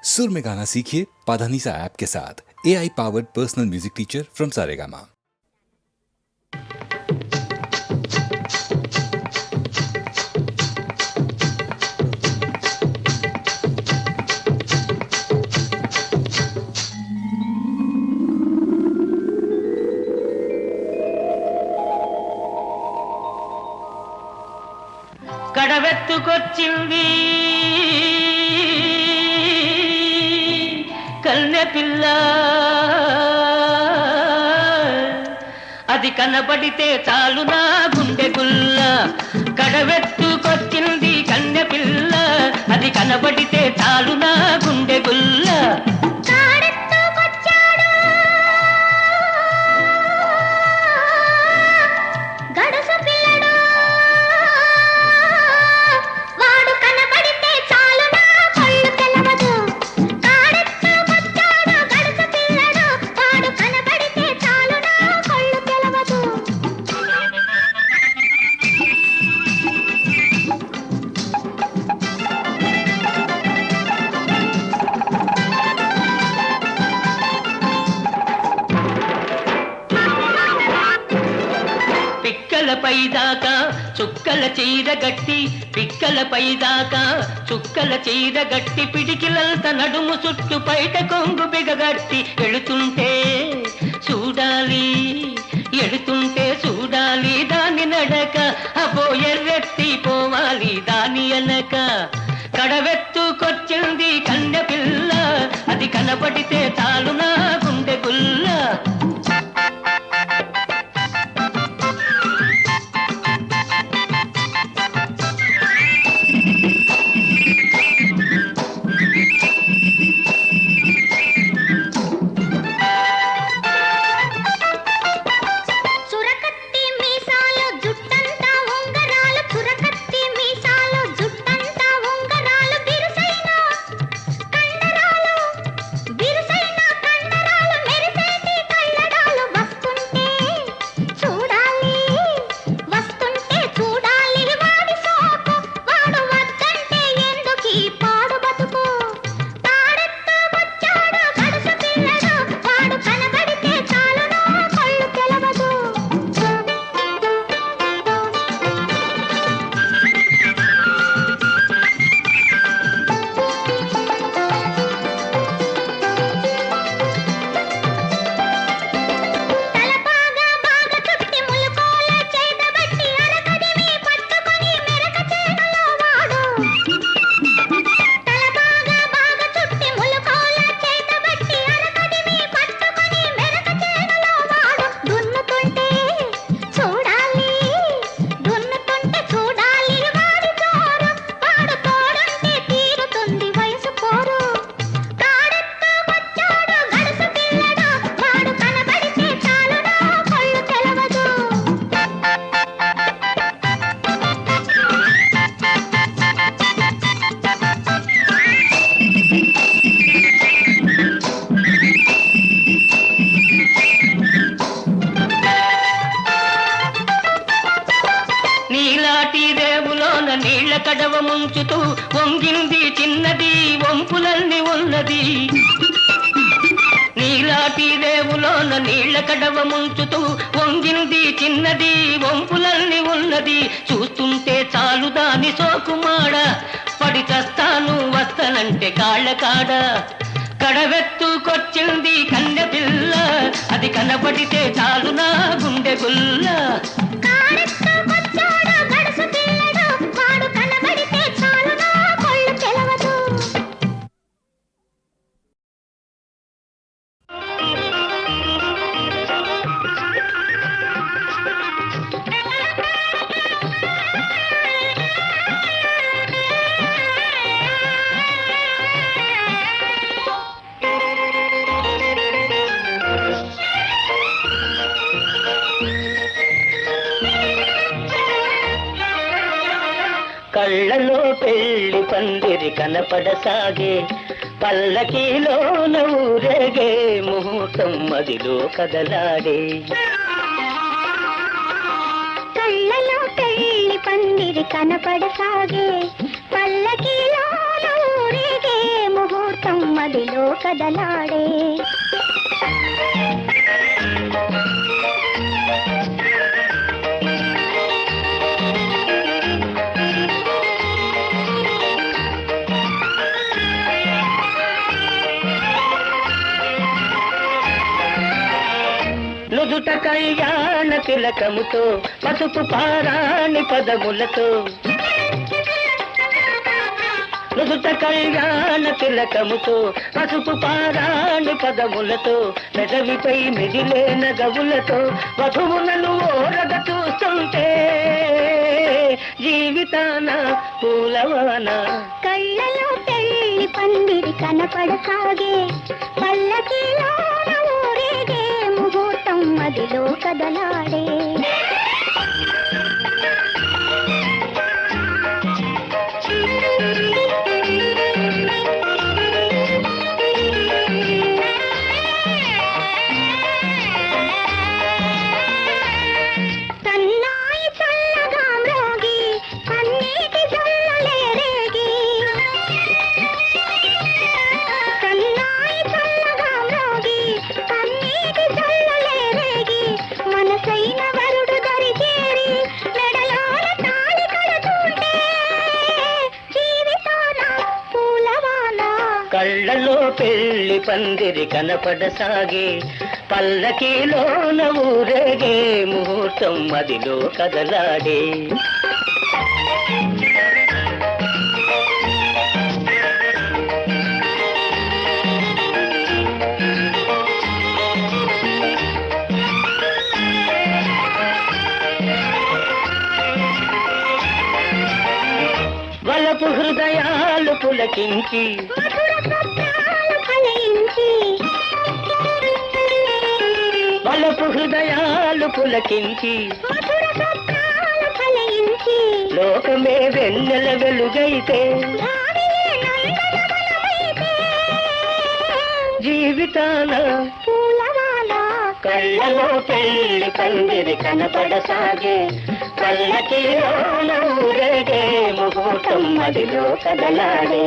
सुर में गाना सीखिए पाधानीसा ऐप के साथ। AI powered personal music teacher from Saregama. కడవెత్తుకొచ్చింది కన్నె పిల్ల, అది కనబడితే చాలు నా గుండె గుల్ల. కడవెత్తుకొచ్చింది కన్నె పిల్ల, అది కనబడితే చాలు నా గుండె గుల్ల. పైదాకా చుక్కల చీర గట్టి, పిక్కల పైదాకా చుక్కల చీర గట్టి, పిడికిలంత నడుము చుట్టు పైట కొంగు బిగగట్టి, ఎడుతుంటే చూడాలి ఎడుతుంటే చూడాలి దాని నడక, అబో ఎర్రెత్తి పోవాలి దాని అనక. కడవెత్తుకొచ్చింది కన్నె పిల్ల, అది కనబడితే చాలు నా గుండె గుల్ల. నీళ్ల కడవ ముంచుతూ వంగింది చిన్నది, వంపులన్నీ ఉన్నది. నీలాటి రేవులోన నీళ్ల కడవ ముంచుతూ వంగింది చిన్నది, వంపులన్నీ ఉన్నది. చూస్తుంటే చాలు దాని సోకుమాడ, పడి చస్తాను వస్తనంటే కాళ్ళ కాడ. కడవెత్తుకొచ్చింది కన్నె పిల్ల, అది కనబడితే చాలు నా గుండె గుల్ల. కళ్ళలో పెళ్లి పందిరి కనపడసాగే, పల్లకీలోన ఊరేగే ముహూర్తం మదిలో కదలాడే. కళ్ళలో పెళ్లి పందిరి కనపడసాగే, పల్లకీలోన ఊరేగే ముహూర్తం మదిలో కదలాడే. నుదుట కళ్యాణ తిలకముతో పసుపు పారాణి పదములతో నుదుట కళ్యాణ తిలకముతో పసుపు పారాణి పదములతో పెదవిపై మిదిలే నగవులతో వధువులను ఓరగ చూస్తుంటే జీవితాన పూలవాన. కళ్ళలో పెళ్లి పందిరి కనపడసాగే, పల్లకిలో ఊరేగే ముహూర్తం మదిలో కదలాడే. సన్నాయి చల్లగా మ్రోగి కన్నీటి జల్లులే రేగి, సన్నాయి చల్లగా మ్రోగి కన్నీటి జల్లులే రేగి, మనసైన వరుడు దరి చేరి మెడలోన తాళి కడుతుంటే జీవితాన పూలవాన. కళ్ళలో పెళ్లి పందిరి కనపడసాగే, పల్లకీలోన ఊరేగే ముహూర్తం మదిలో కదలాడే. వలపు హృదయాలు పులకించి మధుర స్వప్నాలు ఫలించి, వలపు హృదయాలు పులకించి మధుర స్వప్నాలు ఫలించి, లోకమే వెన్నెల వెలుగైతే భావియే నందనవనమైతే జీవితాన పూలవాన. కళ్ళలో పెళ్లి పందిరి కనపడసాగే, పల్లకీలోన ఊరేగే ముహూర్తం మదిలో కదలాడే.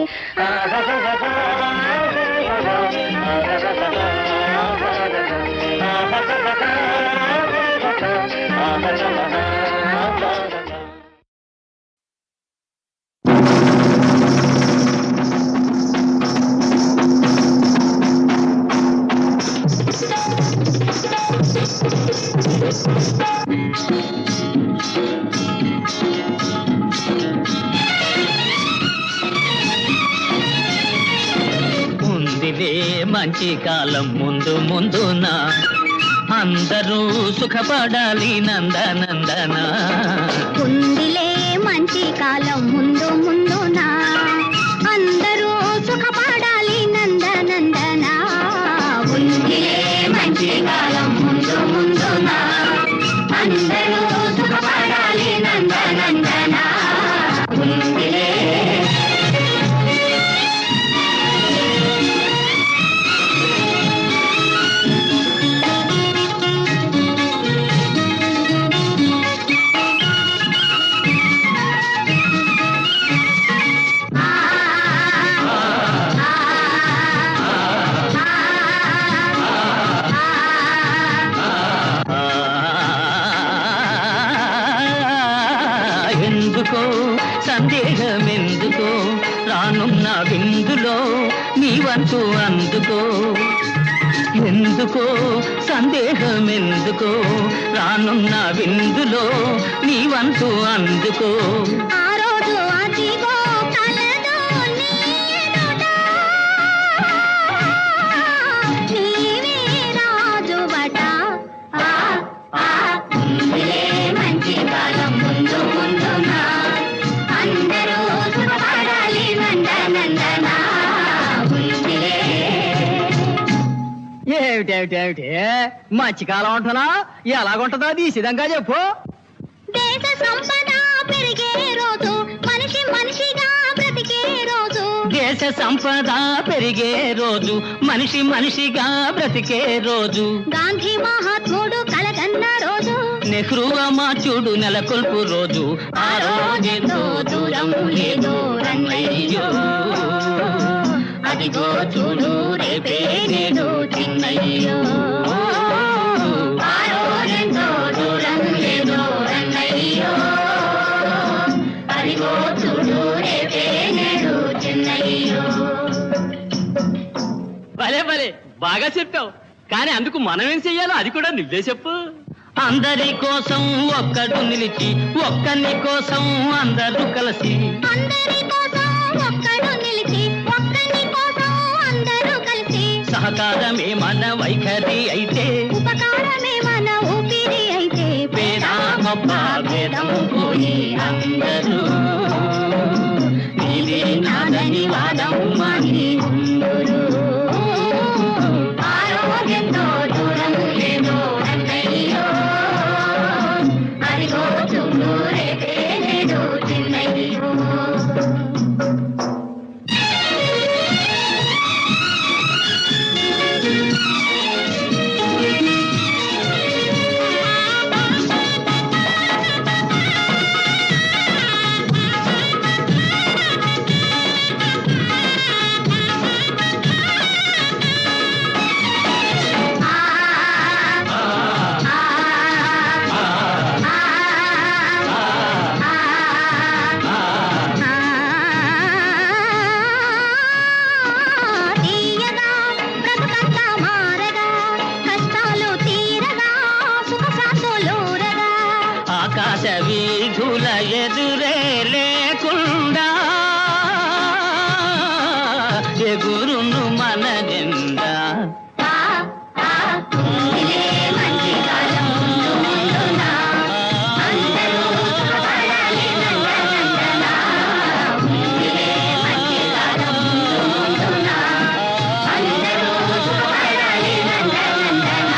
ఉందిలే మంచి కాలం ముందు ముందున, అందరూ సుఖపడాలి నందనందన. ఉందిలే మంచి కాలం ముందు ముందున, అందరూ సుఖపడాలి నందనందన. ఉందిలే మంచి కాలం ముందు ముందున, అందరూ సుఖపడాలి నందనందన. ఉందిలే. ఎందుకో సందేహమెందుకో, రానున్న విందులో నీ వంతు అందుకో. ఎందుకో సందేహమెందుకో, రానున్న విందులో నీ వంతు అందుకో. ఆ రోజు అదిగో కలదో నీ ఎదుట, నీవే రాజువట. ఉందిలే మంచి కాలం ముందు ముందున, అందరూ సుఖపడాలి నందనందన. ఉందిలే. ఏమిటేమిటేమిటి మధ్యకాలం ఉంటున్నా, ఎలాగుంటుందో తీసిదంగా చెప్పు. దేశ సంపద పెరిగే రోజు, మనిషి మనిషిగా బ్రతికే రోజు. దేశ సంపద పెరిగే రోజు, మనిషి మనిషిగా బ్రతికే రోజు. గాంధీ మహాత్ముడు కలగన్న రోజు, నెహ్రూ అమాచుడు నెలకొల్పు రోజు. ఆ రోజెంతో దూరం లేదు రన్నయ్యో, అదిగో చూడు రేపే నేడు చిన్నయ్యో ఆరో ఎంతో దూరం లేదో రన్నయ్యో అదిగో చూడు రేపే నేడు చిన్నయ్యో. భలే భలే బాగా చెప్పావు. కానీ అందుకు మనం ఏం చెయ్యాలో అది కూడా నువ్వే చెప్పు. అందరి కోసం ఒక్కడు నిలిచి ఒక్కని కోసం అందరూ కలిసి అందరి కోసం ఒక్కడు నిలిచి ఒక్కని కోసం అందరూ కలిసి సహకారమే మన వైఖరి అయితే ఉపకారమే మన ఊపిరి అయితే పేద గొప్ప భేదం పోయి అందరూ నీదే నాదని వాదం మాని ఉందురు. ఆరోగ్యంతో దూరం లేదో అన్నయ్యో అదిగో చూడు రేపే నేడు చిన్నయ్యో. తీయగా బ్రతుకంతా మారగా కష్టాలు తీరగా సుఖ శాంతులూరగా ఆకాశ వీధుల ఎదురే లేకుండా ఎగురును మన జెండా. ఇదే మంచి కాలం ముందు ముందున అందరూ సుఖపడాలి నందనందన. ఇదే మంచి కాలం ముందు ముందున అందరూ సుఖపడాలి నందనందన.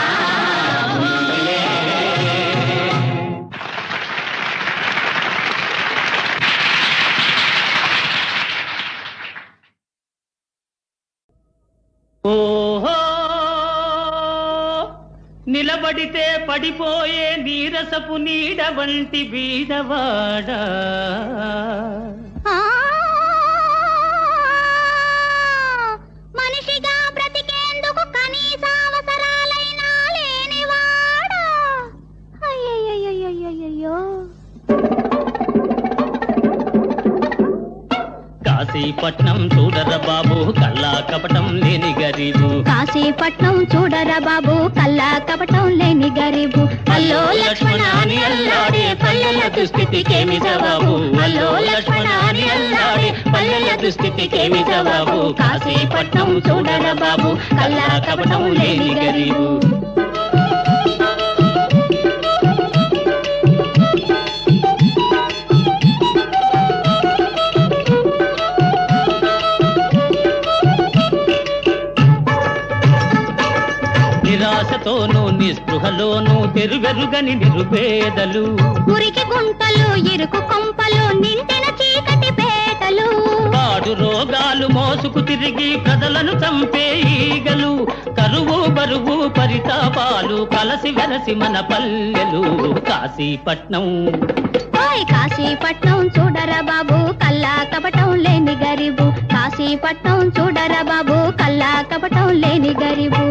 ఓహో నిలబడితే పడిపోయే నీరసపు నీడ వంటి బీదవాడా మనిషిగా బ్రతికేందుకు కనీస అవసరాలైనా లేనివాడా. అయ్యయ్యయ్యయ్యయ్యో. కాశీపట్నం చూడర బాబు కల్లా కపటం లేని గరీబు. కాశీపట్నం చూడరా బాబు కల్లా కపటం లేని గరీబు. అల్లో లక్ష్మణాని అల్లాడే పల్లెల దుస్థితికేమి జవాబు. అల్లో లక్ష్మణాని అల్లాడే పల్లెల దుస్థితికేమి జవాబు. కాశీపట్నం చూడరా బాబు కల్లా కపటం లేని గరీబు. నిరాశతోనూ నిస్పృహలోనూ తెరువెరుగని నిరుపేదలు మురికి గుంటలు ఇరుకు కొంపలు నిండిన చీకటి పేటలు పాడు రోగాలు మోసుకు తిరిగి ప్రజలను చంపే ఈగలు కరువు బరువు పరితాపాలు కలసి వెలసి మన పల్లెలు. కాశీపట్నం ఓయ్ కాశీపట్నం చూడరా బాబు కల్లా కపటం లేని గరీబు. కాశీపట్నం చూడరా బాబు కల్లా కపటం లేని గరీబు.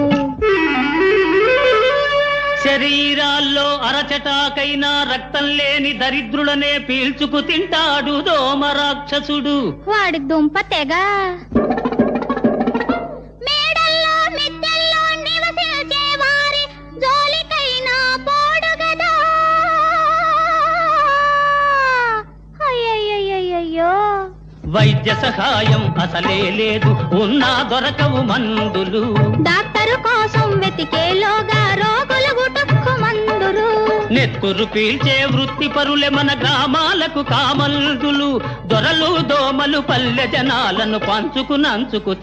శరీరాల్లో అరచటాకైనా రక్తం లేని దరిద్రులనే పీల్చుకు తింటాడు దోమ రాక్షసుడు. వాడి దుంప తెగ మేడల్లో మిద్దెల్లో నివసించే వారి జోలికైనా పోడు గదా. అయ్యయ్యయ్యయ్యో. వైద్య సహాయం అసలే లేదు ఉన్నా దొరకవు మందులు. డాక్టరు కోసం వెతికేలోగా రోగులు గుటుక్కు మందులు. నెత్తురు పీల్చే వృత్తి పరులే మన గ్రామాలకు కామందులు. దొరలు దోమలు పల్లె జనాలను పంచుకు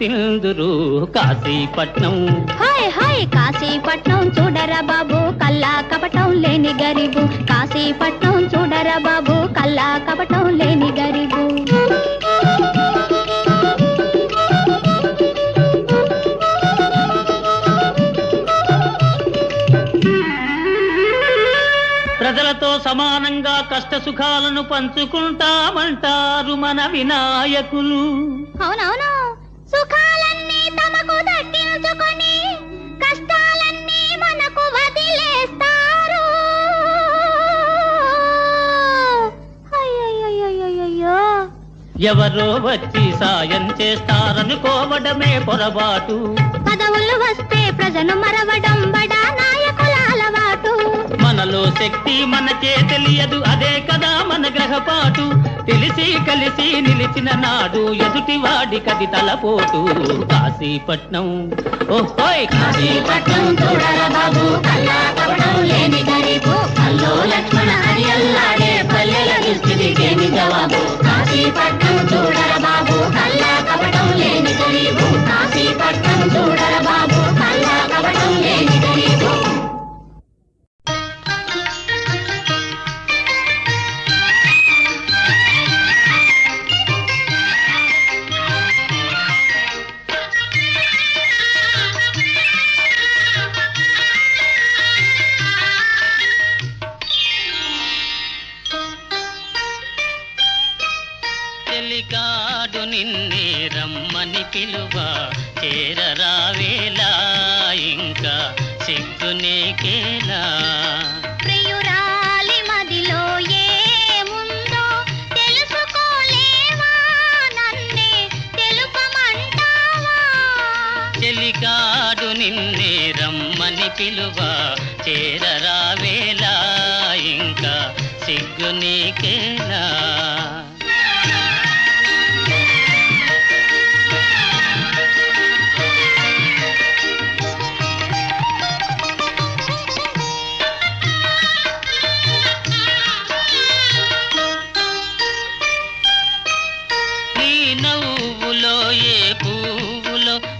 తిందురు. కాశీపట్నం హాయ్ హాయ్ కాశీపట్నం చూడరా బాబు కల్లా కపటం లేని గరీబు. కాశీపట్నం చూడరా బాబు కల్లా కపటం లేని గరీబు. ప్రజలతో సమానంగా కష్ట సుఖాలను పంచుకుంటామంటారు మన వినాయకులు. అవునవును సుఖాలను ఎవరో వచ్చి సాయం చేస్తారనుకోవడమే పొరపాటు. పదవులు వస్తే ప్రజను మరవడం బడా నాయకుల అలవాటు. మనలో శక్తి మనకే తెలియదు, అదే కదా మన గ్రహపాటు. తెలిసి కలిసి నిలిచిన నాడు ఎదుటివాడి కది తలపోటు. కాశీపట్నం ఓహోయ్ కాశీపట్నం చూడరా బాబు, కల్లా కపటం లేని గరీబు. అల్లో లక్ష్మణ అని అల్లాడే పల్లెల దుస్థితికేమి జవాబు. కాశీపట్నం చూడరా బాబు, కల్లా కపటం లేని గరీబు. కాశీపట్నం చూడరా బాబు, కల్లా కపటం లేని గరీబు. చెలికాడు నిన్నే రమ్మని పిలువ చేరరావేలా, ఇంకా సిగ్గు నీకేలా. ప్రియురాలి మదిలో ఏముందో తెలుసుకోలేవా, నన్నే తెలుపమంటావా. చెలికాడు నిన్నే రమ్మని పిలువ చేరరావేలా, ఇంకా సిగ్గు నీకేలా.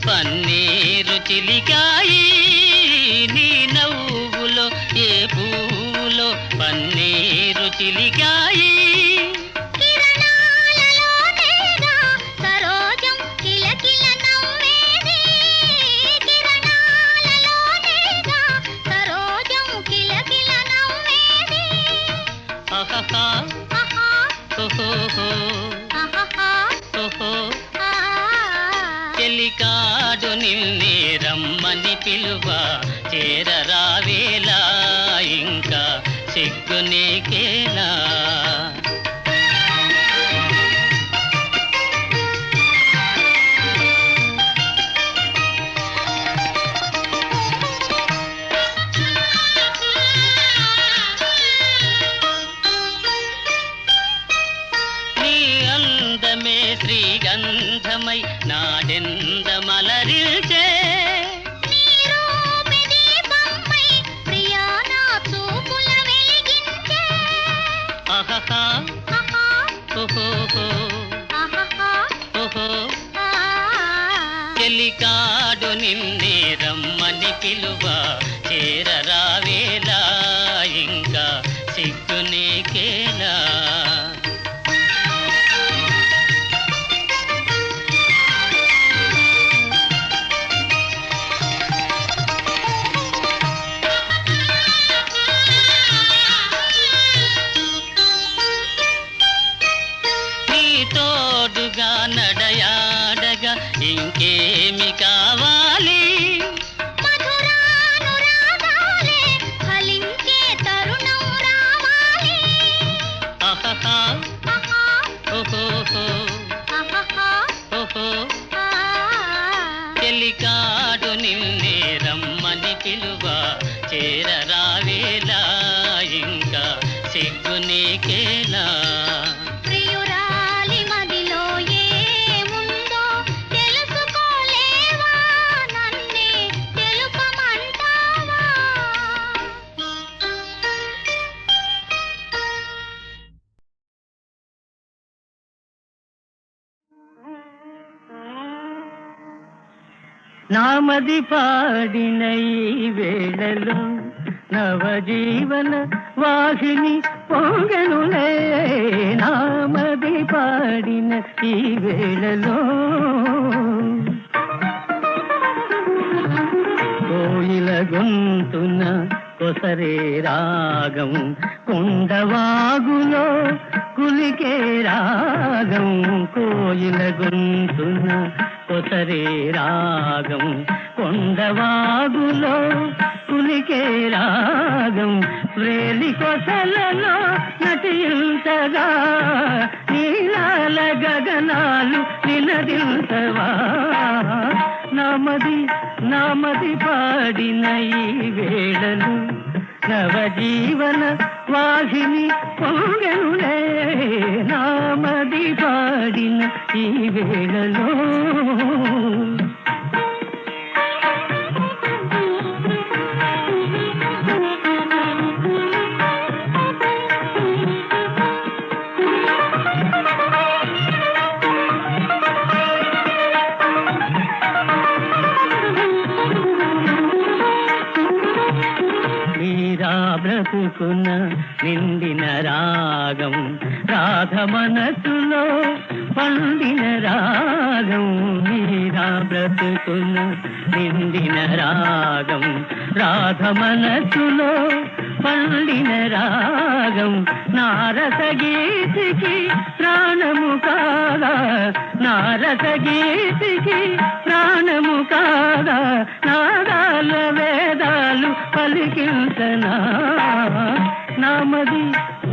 పన్నీరు చిలికాయి నీ నవ్వులో, ఏ పువ్వులో పన్నీరు చిలికాయి. కిరణాలలోనేగా సరోజం కిలకిల నవ్వేది. కిరణాలలోనేగా సరోజం కిలకిల నవ్వేది. ఆహాహా ఆహా ఓహోహో ఆహాహా ఓహో. ఆ. చెలికాడు నిన్నే రమ్మని పిలువ చేరరావేలా, ఇంకా సిగ్గు నీకేలా. నీ అందమే శ్రీగంధమై నాడెందమలరిల్చే. ఆహాహా ఓహోహో ఓహో. చెలికాడు నిన్నే రమ్మని పిలువ చేరరావేలా, ఇంకా సిగ్గు నీకేలా. తోడుగా నడయాడగా ఇంకేమి కావాలి. మధురానురాగాలే ఫలించే తరుణం రావాలి. ఆహాహా ఆహా ఓహోహో ఆహాహా ఓహో. ఆ. చెలికాడు నిన్నే రమ్మని పిలువ చేరరావేలా, ఇంకా సిగ్గు నీకేలా. ప్రియురాలి మదిలో ఏముందో తెలుసుకోలేవా, నన్నే తెలుపమంటావా. నామది పాడిన ఈ వేళలో నవజీవన వాహిని పొంగనులే. నామది పాడిన ఈ వేళలో కోయిల గొంతున కొసరే రాగం, కొండవాగులో కులికే రాగం. కోయిల గొంతున కొసరే రాగం, కొండవాగులో కులి పలికే రాగం వ్రేలి కొసలలో నటించగా నీలాల గగనాలు నినదించవా నామది పాడిన ఈ వేళలు నవజీవన వాహిని పొంగనులే నామది పాడిన ఈ వేళలో బ్రతుకున నిండిన రాగం రాధ మనసులో పండిన రాగం మీరా బ్రతుకున నిండిన రాగం రాధ మనసులో పండిన రాగం నారస గీతికి ప్రాణము కాగా నారస గీతికి ప్రాణము కాగా నాదాల వేదాలు పలికించనా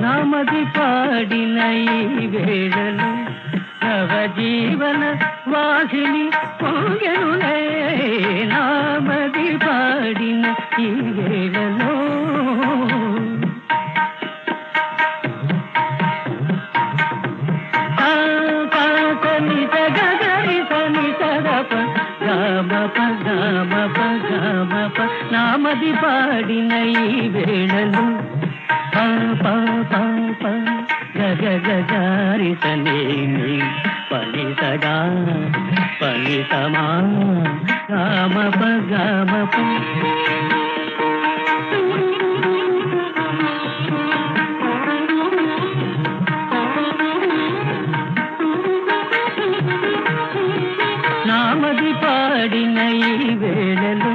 నామది పాడిన ఈ వేళలు నవజీవన వాహిని పొంగెనులే నామది పాడిన ఈ వేళలో నామది పాడిన ఈ వేళలు గగగారితనే పలిసగా పలిసమా గామప గామప నామది పాడిన ఈ వేళలు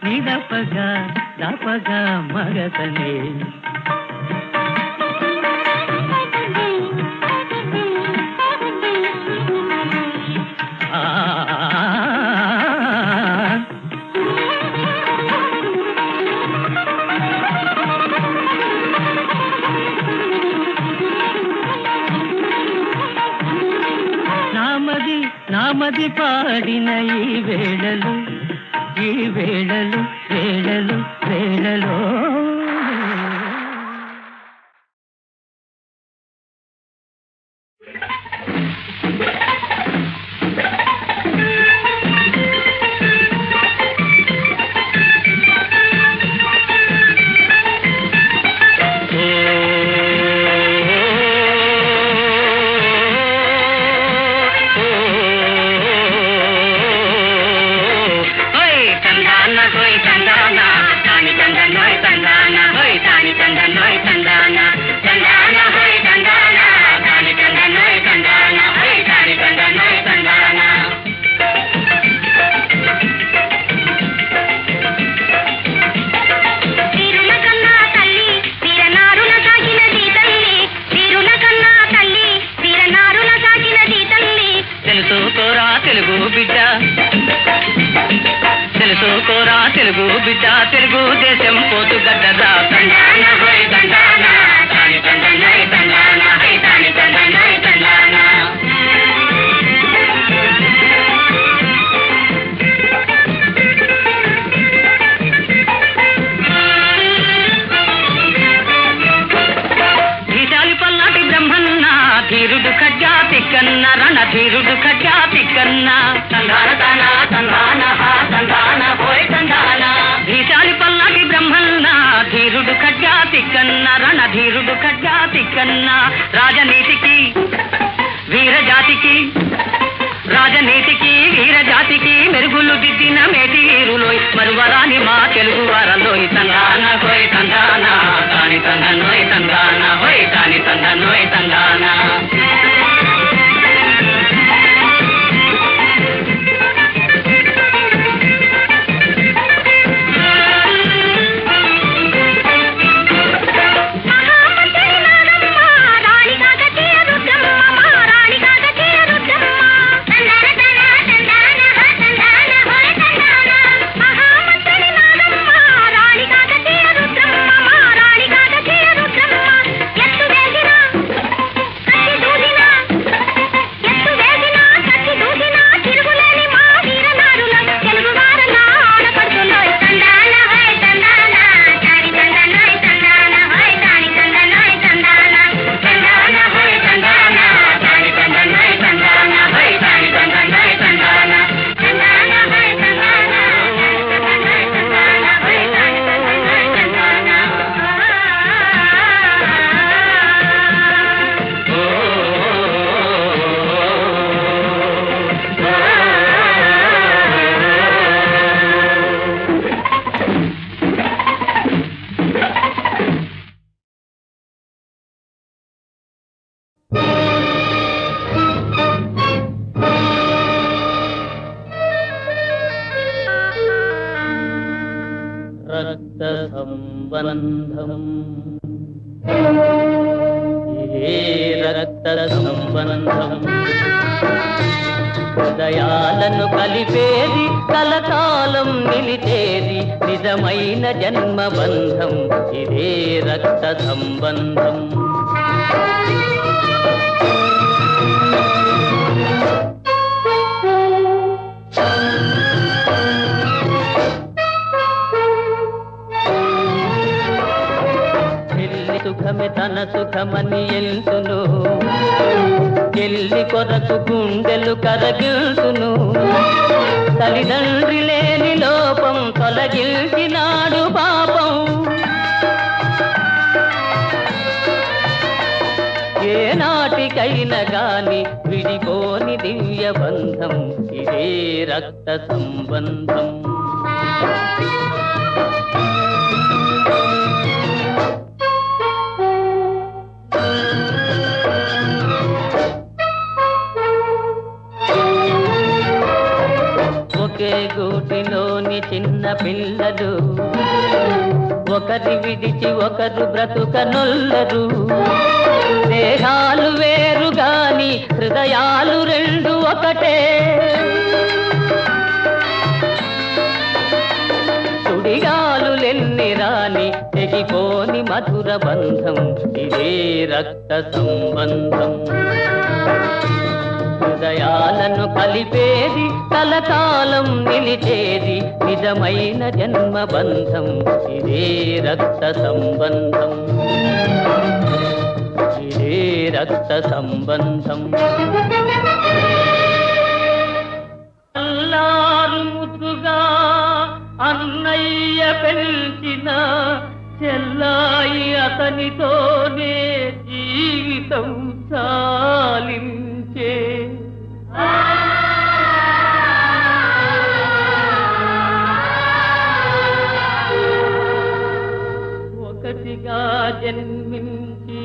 నిదపగా దపగా మగతనే నామది పాడిన ఈ వేళలు వేళలు వేళలో తెలుగు బిడ్డ తెలుగు దేశం పోతు గడ్డదా తండాన హోయ్ తండాన తాని తండనై తండాన హై తాని తండనై తండాన ఈశాలి పల్నాటి బ్రహ్మన్న ధీరుడు ఖడ్గాతి కన్న రణధీరుడు ఖడ్గాతి కన్న తండాన తాన తండాన హా తండాన హోయ్ తండాన ఈశాలి పల్నాటి బ్రహ్మన్న ధీరుడు ఖడ్గాతి కన్న రణధీరుడు ఖడ్గాతి కన్న రాజనీతికి వీరజాతికి రాజనీతికి వీరజాతికి మెరుగులు దిద్దిన మేటి వీరులోయ్ మరువరాని మా తెలుగు వారలోయ్ తండాన హోయ్ తండాన తాని తండనోయ్ తండాన హోయ్ తాని తండనోయ్ తండాన సంబంధం ఏ రక్త సంబంధం హృదయాలను కలిపేది కలకాలం నిలిచేది నిజమైన జన్మబంధం ఇదే రక్త సంబంధం సుఖమే తన సుఖమని ఎల్తును ఎల్లి కొరకు గుండెలు కరగిల్తును తల్లిదండ్రి లేని లోపం తొలగిల్చినాడు పాపం ఏ నాటికైనా గాని విడిపోని దివ్య బంధం ఇదే రక్త సంబంధం ఒకే గూటిలోని చిన్న పిల్లలు ఒకరి విడిచి ఒకరు బ్రతుకనొల్లరు దేహాలు వేరు గాని హృదయాలు రెండు ఒకటే సుడిగాలులెన్ని రాని తెగిపోని మధుర బంధం ఇదే రక్త సంబంధం హృదయాలను కలిపేది కలకాలం నిలిచేది నిజమైన జన్మబంధం ఇదే రక్త సంబంధం ఇదే రక్త సంబంధం అల్లారు ముద్దుగా అన్నయ్య పెంచిన చెల్లాయి అతనితోనే జీవితం చాలించే ఒకటిగా జన్మించి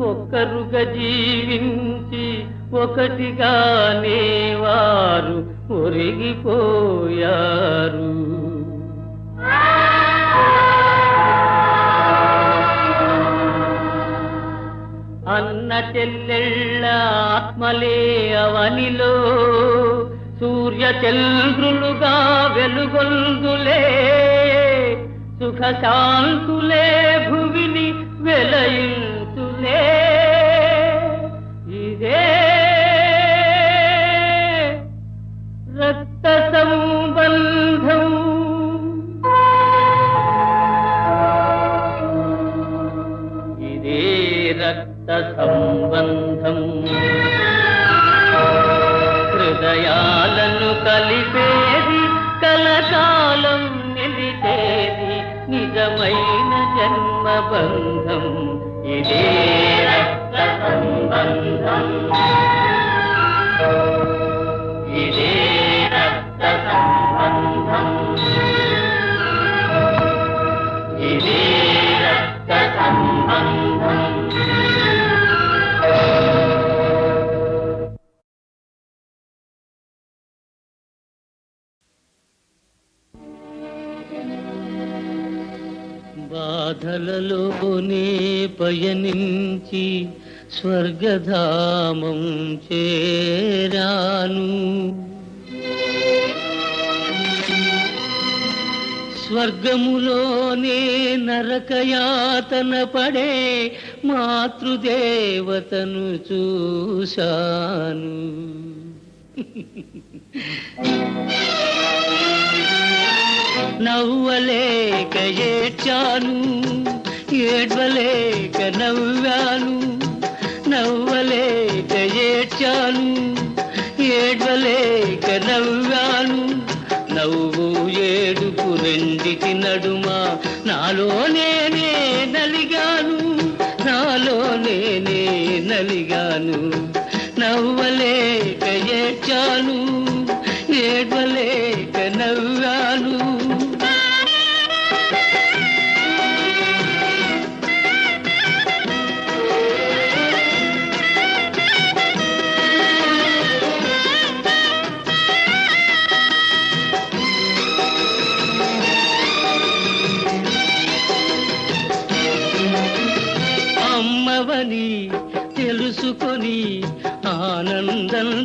ఒక్కరుగా జీవించి ఒకటిగానే వారు ఒరిగిపోయారు అన్న చెల్లెళ్ళ ఆత్మలే అవనిలో సూర్య చంద్రులుగా వెలుగొందులే సుఖ శాంతులే భువిని వెలయించులే ఇదే రక్త సంబంధం ఇదే రక్త సంబంధం హృదయాలను కలిపేది కలకాలం నిలిచేది నిజమైన జన్మబంధం ఇదే రక్త సంబంధం ఇదే రక్త సంబంధం ఇదే రక్త సంబంధం బాధలలోనే పయనించి స్వర్గధామం చేరాను స్వర్గములోనే నరకయాతన పడే మాతృదేవతను చూశాను నవ్వలేక ఏడ్చాను ఏడ్వలేక నవ్వాను నవ్వలేక ఏడ్చాను ఏడ్వలేక నవ్వాను నవ్వు ఏడుపు రెండిటి నడుమ నాలో నేనే నలిగాను నాలో నేనే నలిగాను నవ్వలేక ఏడ్చాను ఏడ్వలేక నవ్వాను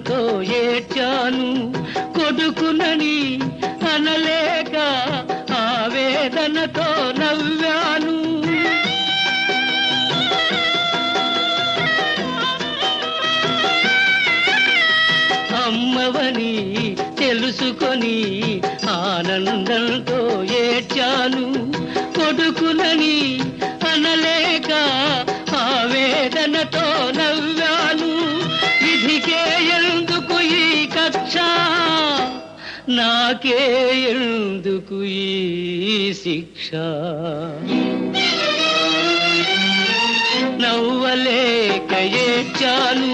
ఆనందంతో ఏడ్చాను కొడుకునని అనలేక ఆవేదనతో నవ్వాను. అమ్మవని తెలుసుకొని ఆనందంతో ఏడ్చాను కొడుకునని అనలేక ఆవేదనతో నవ్వాను. విధికే ఎందుకు ఈ కక్ష, నాకే ఎందుకు ఈ శిక్ష. నవ్వలేక ఏడ్చాను,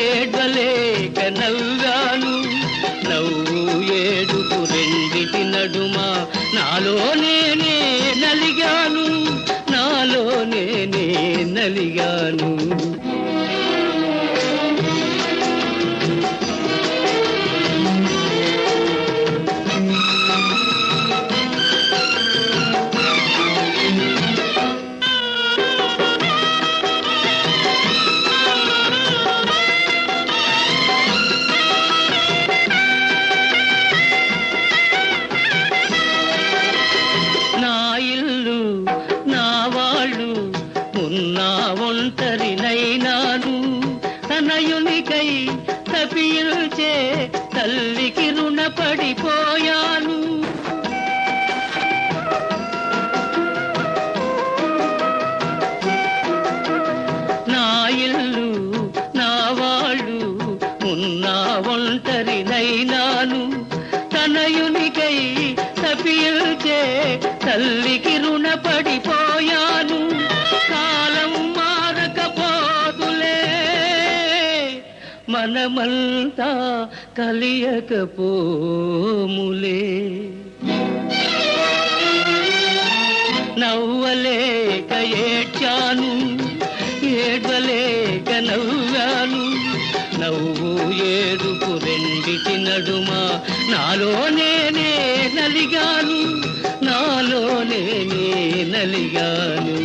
ఏడవలేక నవ్వాను. నవ్వు ఏడుపు రెండిటి నడుమ నాలో నేనే నలిగాను, నాలో నేనే నలిగాను. ఒంటరినైనాను తనయునికై తపిల్చే తల్లికి రుణపడిపోయాను. నా ఇల్లు నా వాళ్ళు ఉన్నా ఒంటరినైనాను తనయునికై తపిల్చే తల్లికి రుణపడిపోయాను. కాలం మారకపోదులే, మనమంతా కలియకపోములే. నవ్వలేక ఏడ్చాను, ఏడవలేక నవ్వాను. నవ్వు ఏడుపు రెండిటి నడుమ నాలో నేనే నలిగాను, నాలో నేనే నలిగాను.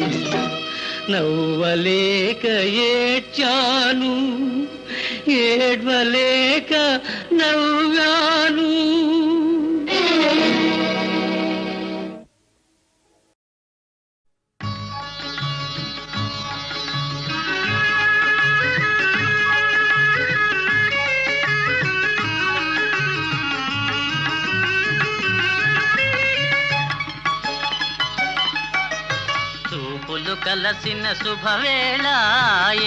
నవ్వలేక ఏడ్చాను, ఏడవలేక నవ్వాను. చూపులు కలసిన శుభవేళ,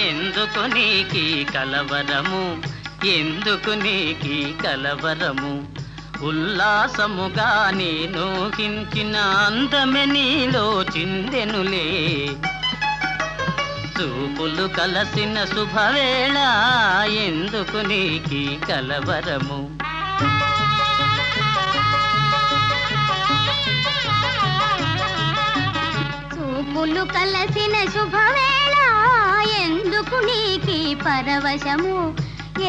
ఎందుకు నీకి కలవరము, ఎందుకు నీకి కలవరము. ఉల్లాసముగా నేను హించిన అందమె నీలో చిందెనులే. చూపులు కలసిన శుభవేళ, ఎందుకు నీకి కలవరము. చూపులు కలసిన శుభవేళ, ఎందుకు నీకి పరవశము,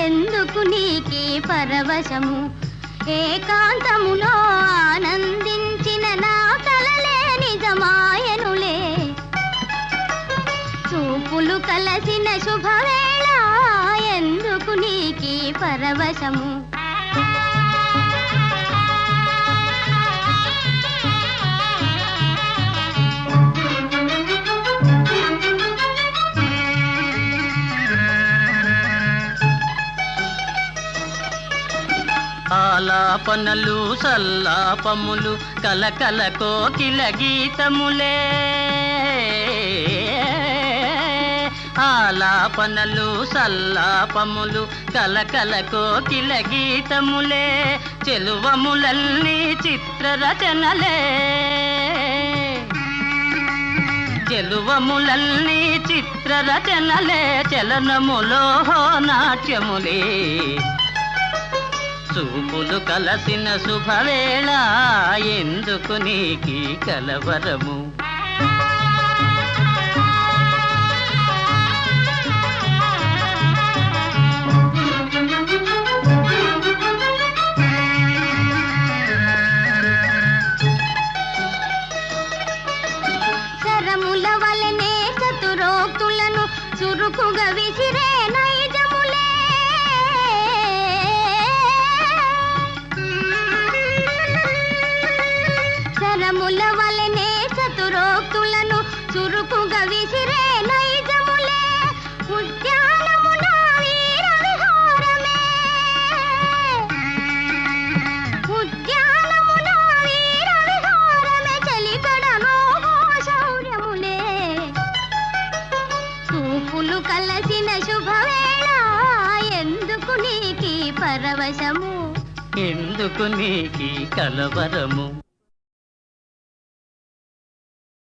ఎందుకు నీకి పరవశము. ఏకాంతములో ఆనందించిన నా కలలే నిజమాయనులే. చూపులు కలసిన శుభవేళ, ఎందుకు నీకి పరవశము. ఆలాపనలు సల్లాపములు కలకల కోకిల గీతములే. ఆలాపనలు సల్లాపములు కలకల కోకిల గీతములే. చెలువములన్నీ చిత్రరచనలే, చెలువములన్నీ చిత్రరచనలే. చలనములో నాట్యములే. చూపులు కలసిన శుభవేళ, ఎందుకు నీకి కలవరము. శరముల వలనే చతురోక్తులను చురుకుగా విసిరే నైజములే. కలసిన శుభవేళ ఎందుకు నీకి పరవశము ఎందుకు నీకి కలవరము